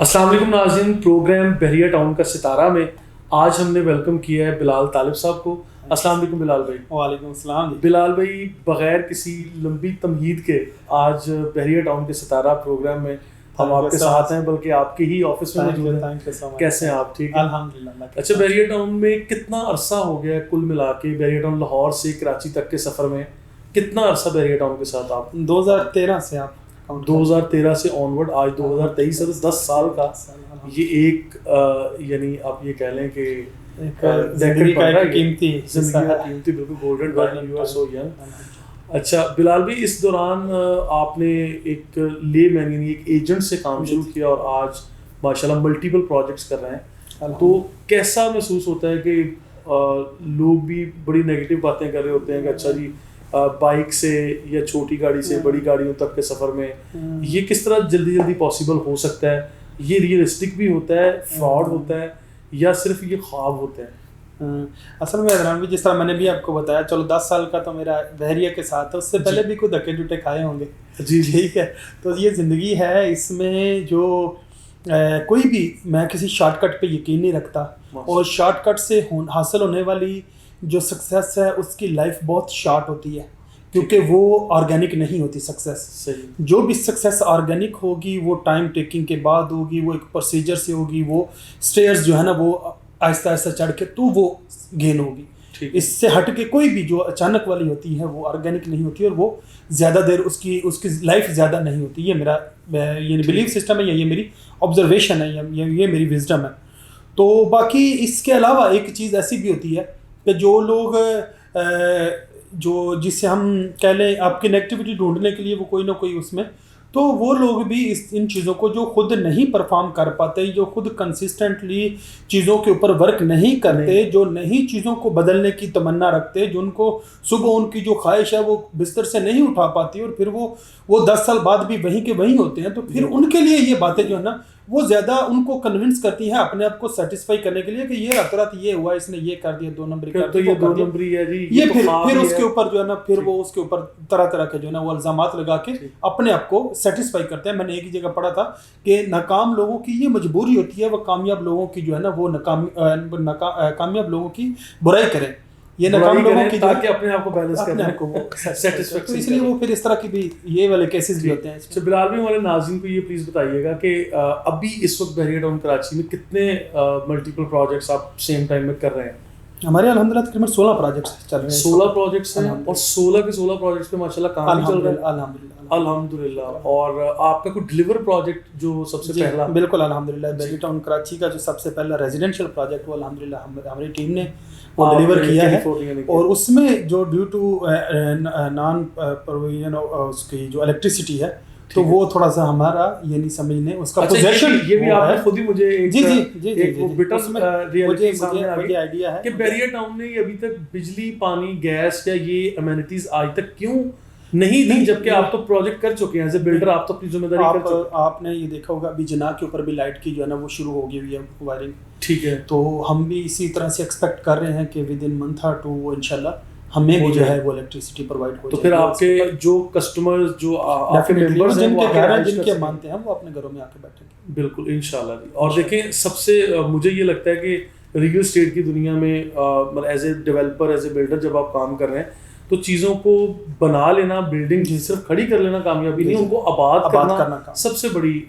السلام علیکم ناظرین، پروگرام بحریہ ٹاؤن کا ستارہ میں آج ہم نے ویلکم کیا ہے بلال طالب صاحب کو۔ السلام علیکم بلال بھائی۔ وعلیکم السلام۔ بلال بھائی، بغیر کسی لمبی تمہید کے آج بحریہ ٹاؤن کے ستارہ پروگرام میں ہم آپ کے ساتھ ہیں، بلکہ آپ کے ہی آفس میں موجود ہیں۔ کیسے ہیں آپ؟ ٹھیک ہے الحمدللہ۔ اچھا، بحریہ ٹاؤن میں کتنا عرصہ ہو گیا کل ملا کے؟ بحریہ ٹاؤن لاہور سے کراچی تک کے سفر میں کتنا عرصہ بحریہ ٹاؤن کے ساتھ آپ؟ 2013 سے آپ 2013 سے آنورڈ آج 2023 سے 10 سال کا یہ ایک یعنی آپ یہ کہہ لیں کہ زندگی کا ایک قیمتی بالکل golden time, you are so young. اچھا بلال بھائی، اس دوران آپ نے ایک لے مین یعنی ایک ایجنٹ سے کام شروع کیا اور آج ماشاءاللہ ملٹیپل پروجیکٹس کر رہے ہیں، تو کیسا محسوس ہوتا ہے کہ لوگ بھی بڑی نیگیٹو باتیں کر رہے ہوتے ہیں کہ اچھا جی بائک سے یا چھوٹی گاڑی سے بڑی گاڑیوں تک کے سفر میں یہ کس طرح جلدی پاسبل ہو سکتا ہے؟ یہ ریئلسٹک بھی ہوتا ہے، فراڈ ہوتا ہے، یا صرف یہ خواب ہوتے ہیں؟ اصل میں حضران بھی جس طرح میں نے بھی آپ کو بتایا، چلو 10 سال کا تو میرا بحریہ کے ساتھ ہے، اس سے پہلے بھی کوئی دھکے ڈھوٹے کھائے ہوں گے۔ جی ٹھیک ہے، تو یہ زندگی ہے، اس میں جو کوئی بھی، میں کسی شارٹ کٹ پہ یقین نہیں رکھتا، اور شارٹ کٹ سے حاصل ہونے والی جو سکسیس ہے اس کی لائف بہت شارٹ ہوتی ہے، کیونکہ وہ آرگینک نہیں ہوتی سکسیس۔ جو بھی سکسیس آرگینک ہوگی وہ ٹائم ٹیکنگ کے بعد ہوگی، وہ ایک پروسیجر سے ہوگی، وہ سٹیئرز جو ہے نا وہ آہستہ آہستہ چڑھ کے تو وہ گین ہوگی۔ اس سے ہٹ کے کوئی بھی جو اچانک والی ہوتی ہے وہ آرگینک نہیں ہوتی، اور وہ زیادہ دیر اس کی لائف زیادہ نہیں ہوتی۔ یہ میرا یہ بلیف سسٹم ہے، یا یہ میری آبزرویشن ہے، یہ میری وزڈم ہے۔ تو باقی اس کے علاوہ ایک چیز ایسی بھی ہوتی ہے کہ جو لوگ جو جس سے ہم کہہ لیں آپ کی نیگیٹیوٹی ڈھونڈنے کے لیے وہ کوئی نہ کوئی اس میں، تو وہ لوگ بھی ان چیزوں کو جو خود نہیں پرفارم کر پاتے، جو خود کنسسٹنٹلی چیزوں کے اوپر ورک نہیں کرتے، جو نئی چیزوں کو بدلنے کی تمنا رکھتے، جو ان کو صبح ان کی جو خواہش ہے وہ بستر سے نہیں اٹھا پاتی، اور پھر وہ 10 سال بعد بھی وہیں کے وہیں ہوتے ہیں، تو پھر ان کے لیے یہ باتیں جو ہے نا وہ زیادہ ان کو کنونس کرتی ہیں اپنے آپ کو سیٹسفائی کرنے کے لیے کہ یہ رات رات یہ ہوا، اس نے یہ کر دیا، 2 نمبری کر دیا، دو نمبری ہے جی، یہ پھر اس کے اوپر جو ہے نا پھر وہ اس کے اوپر طرح طرح کے جو ہے نا وہ الزامات لگا کے اپنے آپ کو سیٹسفائی کرتے ہیں۔ میں نے ایک ہی جگہ پڑھا تھا کہ ناکام لوگوں کی یہ مجبوری ہوتی ہے وہ کامیاب لوگوں کی جو ہے نا وہ کامیاب لوگوں کی برائی کریں، یہ ناکام لوگوں کی تاکہ اپنے آپ کو بیلنس کرنے کو سیٹسفیکشن، تو اس لیے وہ پھر اس طرح کی بھی یہ والے کیسز بھی ہوتے ہیں۔ اچھا بلال بھائی، ہمارے ناظرین کو یہ پلیز بتائیے گا کہ ابھی اس وقت بحریہ ٹاؤن کراچی میں کتنے ملٹیپل پروجیکٹس آپ سیم ٹائم میں کر رہے ہیں؟ ہمارے الحمدللہ تقریباً 16 پروجیکٹس چل رہے ہیں۔ 16 پروجیکٹس ہیں، اور 16 کے 16 پروجیکٹس پہ ماشاءاللہ کام بھی چل رہا ہے الحمدللہ۔ اور آپ کا کوئی ڈلیور پروجیکٹ جو سب سے پہلا؟ بالکل الحمدللہ، بحریہ ٹاؤن کراچی کا جو سب سے پہلا ریزیڈینشیل پروجیکٹ وہ الحمدللہ ہماری ٹیم نے وہ ڈلیور کیا ہے، اور اس میں جو ڈیو ٹو نان پروویژن اس کی جو الیکٹریسٹی ہے تو وہ تھوڑا سا ہمارا یہ نہیں سمجھ لیں اس کا پوزیشن، یہ بھی آپ نے خود ہی مجھے مجھے آئیڈیا ہے کہ بحریہ ٹاؤن نے ابھی تک بجلی، پانی، گیس یا یہ امینٹیز آج تک کیوں نہیں دی، جبکہ آپ تو پروجیکٹ کر چکے ہیں ایز اے بلڈر، آپ تو اپنی ذمہ داری کر چکے ہیں۔ آپ نے یہ دیکھا ہوگا ابھی جناح کے اوپر بھی لائٹ کی جو ہے نا وہ شروع ہو گئی ہوئی ہے وائرنگ، ٹھیک ہے، تو ہم بھی اسی طرح سے ایکسپیکٹ کر رہے ہیں کہ ود ان منتھ اور 2 وہ انشاءاللہ ہمیں بھی جو ہے وہ الیکٹریسٹی پرووائڈ ہو جائے۔ تو پھر آپ کے جو کسٹمرز جو آپ کے ممبرز ہیں، جن کے گھر ہیں، جن کے مانتے ہیں، وہ اپنے گھروں میں آ کے بیٹھیں گے بالکل انشاءاللہ جی۔ اور دیکھیں، سب سے مجھے یہ لگتا ہے کہ ریئل اسٹیٹ کی دنیا میں as a developer, as a builder جب آپ کام کر رہے ہیں تو چیزوں کو بنا لینا، بلڈنگ صرف کھڑی کر لینا کامیابی نہیں، ان کو آباد کرنا سب سے بڑی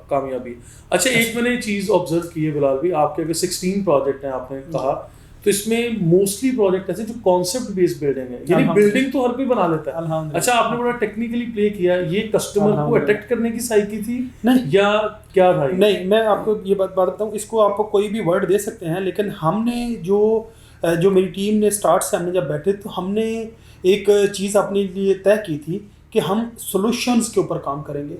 کامیابی۔ اچھا، ایک میں نے چیز آبزرو کی ہے بلال بھی، آپ کے اگر 16 پروجیکٹ ہیں آپ نے کہا، تو اس میں موسٹلی پروجیکٹ ایسے جو کانسیپٹ بیس بلڈنگ ہے، یعنی بلڈنگ تو ہر کوئی بنا لیتا ہے۔ اچھا، آپ نے بڑا ٹیکنیکلی پلے کیا، یہ کسٹمر کو اٹریکٹ کرنے کی سائیکی تھی یا کیا تھا؟ نہیں، میں آپ کو یہ بات بتاؤں، اس کو آپ کو کوئی بھی ورڈ دے سکتے ہیں، لیکن ہم نے جو میری ٹیم نے اسٹارٹ سے ہم نے جب بیٹھے تو ہم نے ایک چیز اپنے لیے طے کی تھی کہ ہم سولوشنز کے اوپر کام کریں گے۔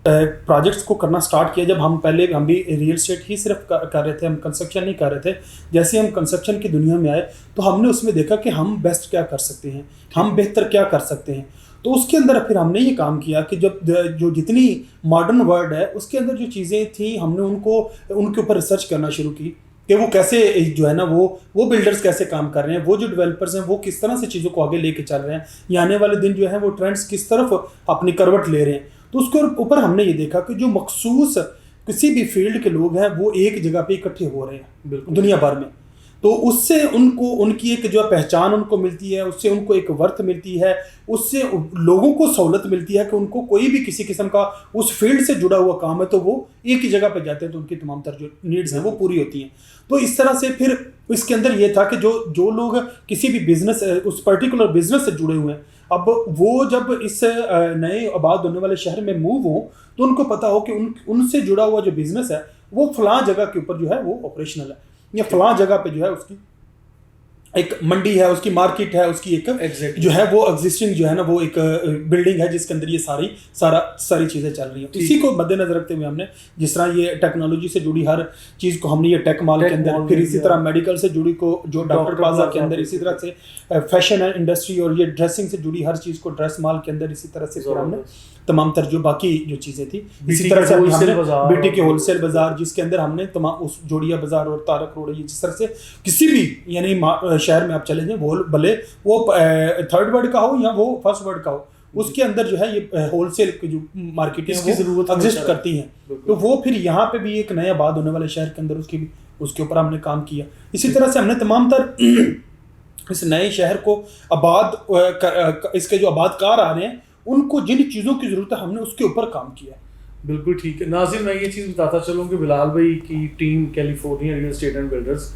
پروجیکٹس کو کرنا سٹارٹ کیا جب ہم بھی ریئل اسٹیٹ ہی صرف کر رہے تھے، ہم کنسٹرکشن نہیں کر رہے تھے۔ جیسے ہم کنسٹرکشن کی دنیا میں آئے تو ہم نے اس میں دیکھا کہ ہم بیسٹ کیا کر سکتے ہیں، ہم بہتر کیا کر سکتے ہیں، تو اس کے اندر پھر ہم نے یہ کام کیا کہ جو جتنی ماڈرن ورلڈ ہے اس کے اندر جو چیزیں تھیں ہم نے ان کے اوپر ریسرچ کرنا شروع کی کہ وہ کیسے جو ہے نا وہ بلڈرز کیسے کام کر رہے ہیں، وہ جو ڈیولپرز ہیں وہ کس طرح سے چیزوں کو آگے لے کے چل رہے ہیں، یا آنے والے دن جو ہے وہ ٹرینڈز کس طرف اپنی کروٹ لے رہے ہیں۔ تو اس کے اوپر ہم نے یہ دیکھا کہ جو مخصوص کسی بھی فیلڈ کے لوگ ہیں وہ ایک جگہ پہ اکٹھے ہو رہے ہیں بالکل دنیا بھر میں، تو اس سے ان کی ایک جو پہچان ان کو ملتی ہے، اس سے ان کو ایک ورتھ ملتی ہے، اس سے لوگوں کو سہولت ملتی ہے کہ ان کو کوئی بھی کسی قسم کا اس فیلڈ سے جڑا ہوا کام ہے تو وہ ایک ہی جگہ پہ جاتے ہیں تو ان کی تمام تر جو نیڈز ہیں وہ پوری ہوتی ہیں. تو اس طرح سے پھر اس کے اندر یہ تھا کہ جو لوگ کسی بھی بزنس اس پرٹیکولر بزنس سے جڑے ہوئے ہیں، اب وہ جب اس نئے آباد ہونے والے شہر میں موو ہوں تو ان کو پتا ہو کہ ان سے جڑا ہوا جو بزنس ہے وہ فلاں جگہ کے اوپر جو ہے وہ آپریشنل ہے، یا فلاں جگہ پہ جو ہے اس کی ایک منڈی ہے، اس کی مارکیٹ ہے، اس کی ایک جو ہے وہ ایگزسٹنگ جو ہے نا وہ ایک بلڈنگ ہے جس کے اندر یہ ساری چیزیں چل رہی ہیں. اسی کو مد نظر رکھتے ہوئے ہم نے جس طرح یہ ٹیکنالوجی سے جڑی ہر چیز کو ہم نے یہ ٹیک مال کے اندر، پھر اسی طرح میڈیکل سے جڑی کو جو ڈاکٹر پلازا کے اندر، اسی طرح سے فیشن انڈسٹری اور یہ ڈریسنگ سے جڑی ہر چیز کو ڈریس مال کے اندر، اسی طرح سے پھر ہم نے تمام تر جو باقی جو چیزیں تھی اسی طرح سے ہم نے بیٹی کے ہول سیل بازار جس کے اندر ہم نے تمام اس جوڑیا بازار اور طارق روڈ، جس طرح سے کسی بھی یعنی شہر میں آپ چلے جائیں وہ بھلے وہ تھرڈ ورلڈ کا ہو یا وہ فرسٹ ورلڈ کا ہو، اس کے اندر جو ہے یہ ہول سیل کی جو مارکیٹیں ہیں وہ ایگزسٹ کرتی ہیں. تو وہ پھر یہاں پہ بھی ایک نیا آباد ہونے والے شہر کے اندر اس کے اوپر ہم نے کام کیا. اسی طرح سے ہم نے تمام تر اس نئے شہر کو اس کے جو آباد کار آ رہے ہیں ان کو جن چیزوں کی ضرورت ہے ہم نے اس کے اوپر کام کیا. بالکل ٹھیک ہے. ناظرین میں یہ چیز بتاتا چلوں کہ بلال بھائی کی team California real estate and builders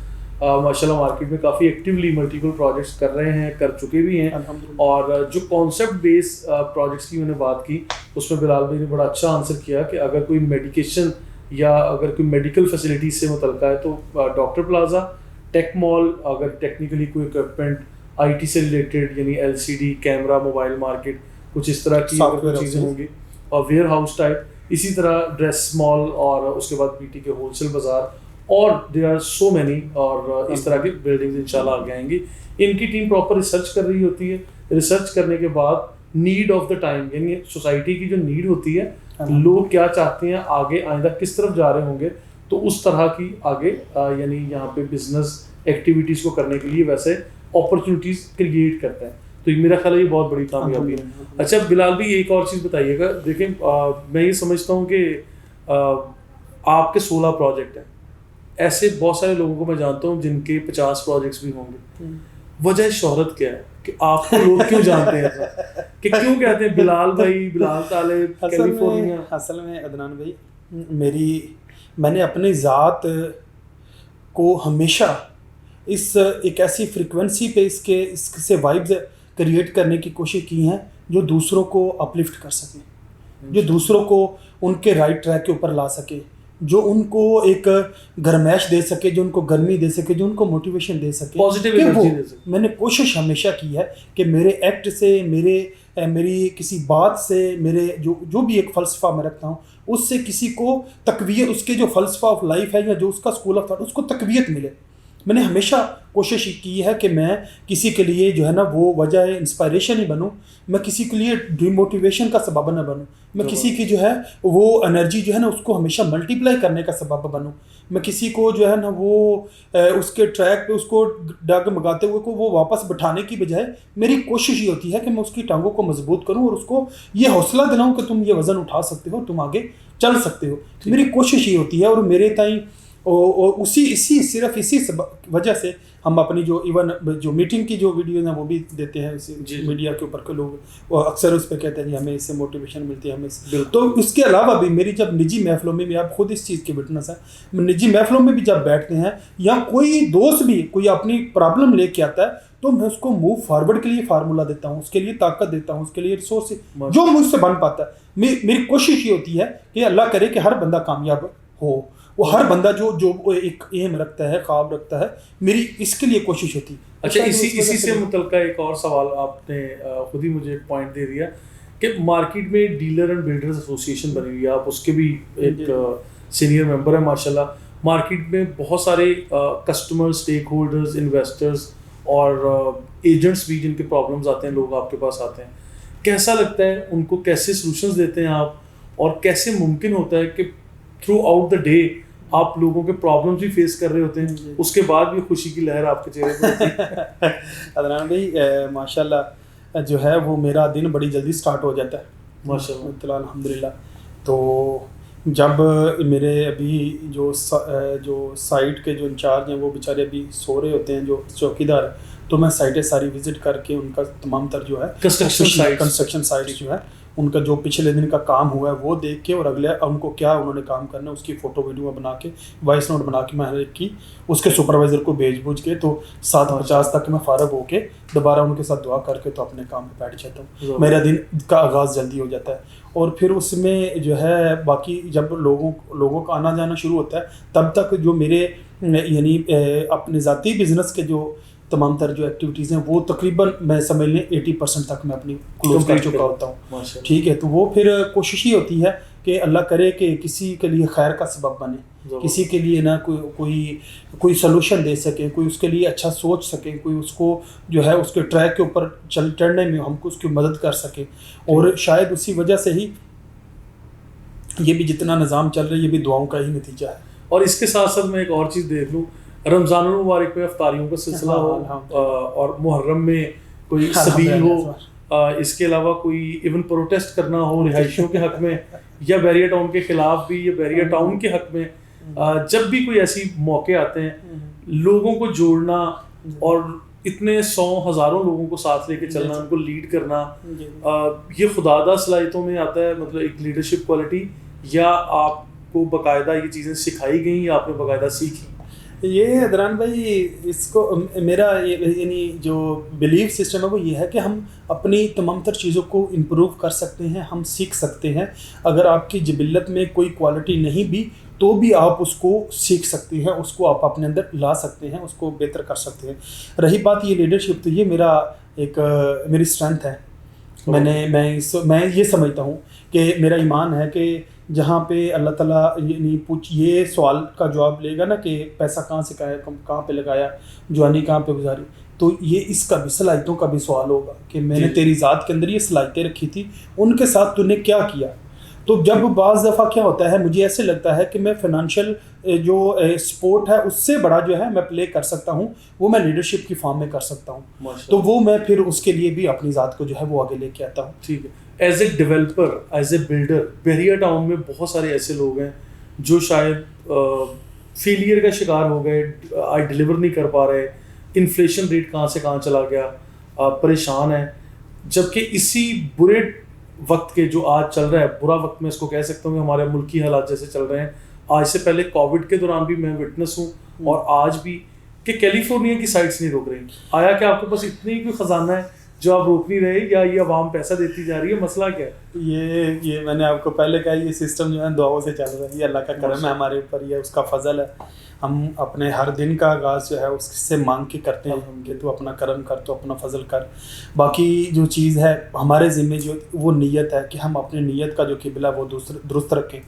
ماشاء اللہ مارکیٹ میں کافی ایکٹیولی ملٹیپل پروجیکٹس کر رہے ہیں، کر چکے بھی ہیں، اور جو کانسیپٹ بیس پروجیکٹس کی میں نے بات کی اس میں بلال بھائی نے بڑا اچھا آنسر کیا کہ اگر کوئی میڈیکیشن یا اگر کوئی میڈیکل فیسلٹیز سے متعلقہ ہے تو ڈاکٹر پلازا، ٹیک مال، اگر ٹیکنیکلی کوئی اکوپمنٹ آئی ٹی سے ریلیٹڈ یعنی L C D, camera, mobile market, کچھ اس طرح کی چیزیں ہوں گی، اور ویئر ہاؤس ٹائپ، اسی طرح ڈریس مال، اور اس کے بعد پی ٹی کے ہول سیل بازار، اور دیر آر سو مینی، اور اس طرح کی بلڈنگز انشاءاللہ آگے آئیں گی. ان کی ٹیم پراپر ریسرچ کر رہی ہوتی ہے. ریسرچ کرنے کے بعد نیڈ آف دا ٹائم یعنی سوسائٹی کی جو نیڈ ہوتی ہے، لوگ کیا چاہتے ہیں، آگے آئندہ کس طرف جا رہے ہوں گے، تو اس طرح کی آگے یعنی یہاں پہ بزنس ایکٹیویٹیز کو کرنے کے لیے ویسے اپرچونیٹیز کریٹ کرتا ہے. تو میرا خیال ہے یہ بہت بڑی کامیابی ہے. اچھا بلال بھی ایک اور چیز بتائیے گا. دیکھیں میں یہ سمجھتا ہوں کہ آپ کے 16 پروجیکٹ ہیں، ایسے بہت سارے لوگوں کو میں جانتا ہوں جن کے 50 پروجیکٹس بھی ہوں گے. وجہ شہرت کیا ہے کہ آپ کو لوگ کیوں جانتے ہیں ایسا کہ کیوں کہتے ہیں بلال بھائی، بلال طالب، کیلیفورنیا؟ اصل میں عدنان بھائی میں نے اپنی ذات کو ہمیشہ اس ایک ایسی فریکوینسی پہ اس سے وائبز کریٹ کرنے کی کوشش کی ہیں جو دوسروں کو اپلفٹ کر سکیں، جو دوسروں کو ان کے رائٹ ٹریک کے اوپر لا سکے، جو ان کو ایک گرمائش دے سکے، جو ان کو گرمی دے سکے، جو ان کو موٹیویشن دے سکے، پازیٹیو انرجی دے سکے. میں نے کوشش ہمیشہ کی ہے کہ میرے ایکٹ سے، میری کسی بات سے، میرے جو بھی ایک فلسفہ میں رکھتا ہوں اس سے کسی کو تقویت، اس کے جو فلسفہ آف لائف ہے یا جو اس کا اسکول آف تھاٹ اس کو تقویت ملے. میں نے ہمیشہ کوشش کی ہے کہ میں کسی کے لیے جو ہے نا وہ وجہ انسپائریشن ہی بنوں، میں کسی کے لیے ڈی موٹیویشن کا سبب نہ بنوں، میں کسی کی جو ہے وہ انرجی جو ہے نا اس کو ہمیشہ ملٹیپلائی کرنے کا سبب بنوں، میں کسی کو جو ہے نا وہ اس کے ٹریک پہ اس کو ڈگمگاتے ہوئے کو وہ واپس بٹھانے کی بجائے میری کوشش یہ ہوتی ہے کہ میں اس کی ٹانگوں کو مضبوط کروں اور اس کو یہ حوصلہ دلاؤں کہ تم یہ وزن اٹھا سکتے ہو، تم آگے چل سکتے ہو. میری کوشش یہ ہوتی ہے، اور میرے تئیں اور صرف اسی وجہ سے ہم اپنی جو ایون جو میٹنگ کی جو ویڈیوز ہیں وہ بھی دیتے ہیں میڈیا کے اوپر کے لوگ اکثر اس پہ کہتے ہیں کہ ہمیں اس سے موٹیویشن ملتی ہے ہمیں. تو اس کے علاوہ بھی میری جب نجی محفلوں میں بھی، آپ خود اس چیز کے وٹنس ہیں، نجی محفلوں میں بھی جب بیٹھتے ہیں یا کوئی دوست بھی کوئی اپنی پرابلم لے کے آتا ہے تو میں اس کو موو فارورڈ کے لیے فارمولہ دیتا ہوں، اس کے لیے طاقت دیتا ہوں، اس کے لیے ریسورس جو مجھ سے بن پاتا ہے. میری کوشش یہ ہوتی ہے کہ اللہ کرے کہ ہر بندہ کامیاب ہو، وہ ہر بندہ جو ایک ایم رکھتا ہے، خواب رکھتا ہے، میری اس کے لیے کوشش ہوتی ہے. اچھا اسی سے متعلقہ ایک اور سوال آپ نے خود ہی مجھے ایک پوائنٹ دے دیا کہ مارکیٹ میں ڈیلر اینڈ بلڈرز ایسوسیشن بنی ہوئی ہے، آپ اس کے بھی ایک سینئر ممبر ہیں ماشاءاللہ. مارکیٹ میں بہت سارے کسٹمر، اسٹیک ہولڈرز، انویسٹرز اور ایجنٹس بھی جن کے پرابلمز آتے ہیں، لوگ آپ کے پاس آتے ہیں. کیسا لگتا ہے ان کو، کیسے سلوشنز دیتے ہیں آپ، اور کیسے ممکن ہوتا ہے کہ تھرو آؤٹ دا ڈے آپ لوگوں کے پرابلمز بھی فیس کر رہے ہوتے ہیں، اس کے بعد بھی خوشی کی لہر آپ کے چہرے پہ ہوتی ہے؟ عدنان بھائی ماشاءاللہ جو ہے وہ میرا دن بڑی جلدی سٹارٹ ہو جاتا ہے ماشاءاللہ الحمدللہ. تو جب میرے ابھی جو سائٹ کے جو انچارج ہیں وہ بیچارے ابھی سو رہے ہوتے ہیں جو چوکیدار، تو میں سائٹیں ساری وزٹ کر کے ان کا تمام تر جو ہے کنسٹرکشن سائٹس جو ہے ان کا جو پچھلے دن کا کام ہوا ہے وہ دیکھ کے، اور اگلے ان کو کیا انہوں نے کام کرنا ہے اس کی فوٹو ویڈیو بنا کے وائس نوٹ بنا کے میں ہر ایک کی اس کے سپروائزر کو بھوج کے، تو 7:50 تک میں فارغ ہو کے دوبارہ ان کے ساتھ دعا کر کے تو اپنے کام پہ بیٹھ جاتا ہوں. میرا دن کا آغاز جلدی ہو جاتا ہے. اور پھر اس میں جو ہے باقی جب لوگوں کا آنا جانا شروع ہوتا ہے تب تک جو میرے یعنی اپنے ذاتی بزنس کے جو تمام تر جو ایکٹیویٹیز ہیں وہ تقریباً میں سمجھ لیں 80% تک میں اپنی کلوز کر چکا ہوتا ہوں. ٹھیک ہے، تو وہ پھر کوشش ہی ہوتی ہے کہ اللہ کرے کہ کسی کے لیے خیر کا سبب بنے، کسی کے لیے نا کوئی سلوشن دے سکے، کوئی اس کے لیے اچھا سوچ سکے، کوئی اس کو جو ہے اس کے ٹریک کے اوپر چڑھنے میں ہم کو اس کی مدد کر سکے. اور شاید اسی وجہ سے ہی یہ بھی جتنا نظام چل رہا ہے یہ بھی دعاؤں کا ہی نتیجہ ہے. اور اس کے ساتھ ساتھ میں ایک اور چیز دیکھ لوں، رمضان المبارک میں افطاریوں کا سلسلہ ہو اور محرم میں کوئی سبیل ہو، اس کے علاوہ کوئی ایون پروٹیسٹ کرنا ہو رہائشیوں کے حق میں یا بیریا ٹاؤن کے خلاف بھی یا بیریا ٹاؤن کے حق میں، جب بھی کوئی ایسی موقع آتے ہیں لوگوں کو جوڑنا اور اتنے 100,000 لوگوں کو ساتھ لے کے چلنا، ان کو لیڈ کرنا، یہ خدادہ صلاحیتوں میں آتا ہے، مطلب ایک لیڈرشپ کوالٹی، یا آپ کو باقاعدہ یہ چیزیں سکھائی گئیں یا آپ نے باقاعدہ سیکھی؟ یہ ادران بھائی اس کو میرا یعنی جو بلیف سسٹم ہے وہ یہ ہے کہ ہم اپنی تمام تر چیزوں کو امپروو کر سکتے ہیں، ہم سیکھ سکتے ہیں. اگر آپ کی جبلت میں کوئی کوالٹی نہیں بھی تو بھی آپ اس کو سیکھ سکتے ہیں، اس کو آپ اپنے اندر لا سکتے ہیں، اس کو بہتر کر سکتے ہیں. رہی بات یہ لیڈرشپ، تو یہ میری اسٹرینتھ ہے. میں یہ سمجھتا ہوں کہ میرا ایمان ہے کہ جہاں پہ اللہ تعالیٰ یعنی یہ سوال کا جواب لے گا نا کہ پیسہ کہاں سے کہاں پہ لگایا، جوانی کہاں پہ گزاری، تو یہ اس کا بھی صلاحیتوں کا بھی سوال ہوگا کہ میں نے تیری ذات کے اندر یہ صلاحیتیں رکھی تھی، ان کے ساتھ تو نے کیا کیا. تو جب بعض دفعہ کیا ہوتا ہے مجھے ایسے لگتا ہے کہ میں فائنانشیل جو سپورٹ ہے اس سے بڑا جو ہے میں پلے کر سکتا ہوں، وہ میں لیڈرشپ کی فارم میں کر سکتا ہوں. تو وہ میں پھر اس کے لیے بھی اپنی ذات کو جو ہے وہ آگے لے کے آتا ہوں. ٹھیک ہے. As a developer, as a builder, بیریا town میں بہت سارے ایسے لوگ ہیں جو شاید فیلئر کا شکار ہو گئے، ڈیلیور نہیں کر پا رہے، انفلیشن ریٹ کہاں سے کہاں چلا گیا، پریشان ہیں. جبکہ اسی برے وقت کے جو آج چل رہا ہے، برا وقت میں اس کو کہہ سکتا ہوں کہ ہمارے ملکی حالات جیسے چل رہے ہیں، آج سے پہلے کووڈ کے دوران بھی میں وٹنس ہوں اور آج بھی، کہ کیلیفورنیا کی سائٹس نہیں روک رہی. آیا کہ آپ کے پاس اتنی کوئی خزانہ ہے جو آپ روک نہیں رہے، یا یہ عوام پیسہ دیتی جا رہی ہے؟ مسئلہ کیا ہے؟ یہ میں نے آپ کو پہلے کہا، یہ سسٹم جو ہے دعاؤں سے چل رہا ہے، یہ اللہ کا کرم ہے ہمارے اوپر، یہ اس کا فضل ہے. ہم اپنے ہر دن کا آغاز جو ہے اس سے مانگ کے کرتے ہیں کہ تو اپنا کرم کر، تو اپنا فضل کر. باقی جو چیز ہے ہمارے ذمہ جو وہ نیت ہے کہ ہم اپنی نیت کا جو قبلہ وہ درست رکھیں.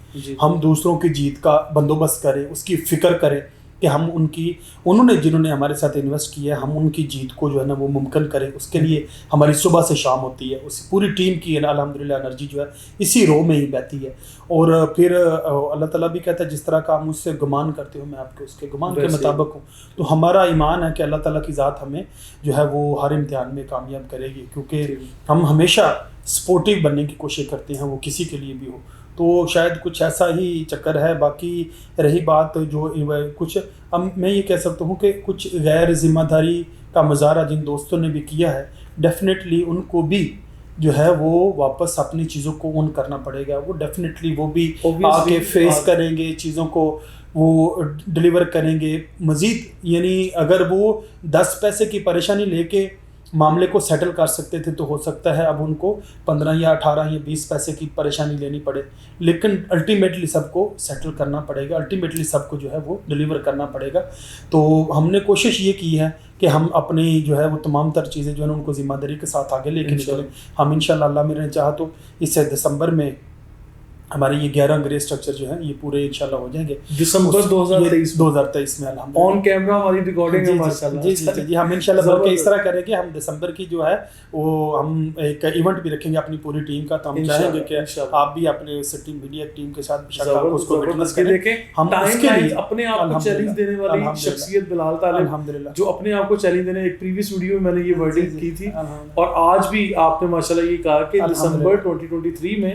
ہم دوسروں کی جیت کا بندوبست کریں، اس کی فکر کریں کہ ہم انہوں نے جنہوں نے ہمارے ساتھ انویسٹ کیا ہے، ہم ان کی جیت کو جو ہے نا وہ ممکن کریں. اس کے لیے ہماری صبح سے شام ہوتی ہے، اس پوری ٹیم کی الحمدللہ انرجی جو ہے اسی رو میں ہی بہتی ہے. اور پھر اللہ تعالیٰ بھی کہتا ہے جس طرح کا آپ مجھ سے گمان کرتے ہو میں آپ کے اس کے گمان کے مطابق ہوں. تو ہمارا ایمان ہے کہ اللہ تعالیٰ کی ذات ہمیں جو ہے وہ ہر امتحان میں کامیاب کرے گی، کیونکہ ہم ہمیشہ سپورٹیو بننے کی کوشش کرتے ہیں، وہ کسی کے لیے بھی ہو. تو شاید کچھ ایسا ہی چکر ہے. باقی رہی بات جو کچھ میں یہ کہہ سکتا ہوں کہ کچھ غیر ذمہ داری کا مظاہرہ جن دوستوں نے بھی کیا ہے، ڈیفینیٹلی ان کو بھی جو ہے وہ واپس اپنی چیزوں کو اون کرنا پڑے گا. وہ ڈیفینیٹلی وہ بھی آ کے فیس کریں گے، چیزوں کو وہ ڈلیور کریں گے مزید. یعنی اگر وہ 10 پیسے کی پریشانی لے کے معاملے کو سیٹل کر سکتے تھے تو ہو سکتا ہے اب ان کو 15 یا 18 یا 20 پیسے کی پریشانی لینی پڑے. لیکن الٹیمیٹلی سب کو سیٹل کرنا پڑے گا، الٹیمیٹلی سب کو جو ہے وہ ڈلیور کرنا پڑے گا. تو ہم نے کوشش یہ کی ہے کہ ہم اپنی جو ہے وہ تمام تر چیزیں جو ہے ان کو ذمہ داری کے ساتھ آگے لے کے نکلیں. ہم انشاءاللہ اللہ میرے نے چاہا تو اس سے دسمبر میں ہمارے یہ 11 گرے اسٹرکچر جو ہیں یہ پورے انشاءاللہ ہو جائیں گے دسمبر 2023 میں. الحمدللہ آن کیمرہ ہماری ریکارڈنگ ہے ماشاءاللہ. جی ہم انشاءاللہ بلکہ اس طرح کریں گے، ہم دسمبر کی جو ہے وہ ہم ایک ایونٹ بھی رکھیں گے اپنی پوری ٹیم کا. تو ہم چاہیں گے کہ آپ بھی اپنے ٹیم میڈیا ٹیم کے ساتھ اس کو وٹنس کریں. ہم اس کے لیے اپنے آپ کو چیلنج دینے والی شخصیت بلال طالب الحمدللہ جو اپنے آپ کو چیلنج دینے، ایک پریویس ویڈیو میں میں نے یہ ورڈنگ کی تھی اور آج بھی آپ نے ماشاءاللہ یہ کہا کہ دسمبر 2023 میں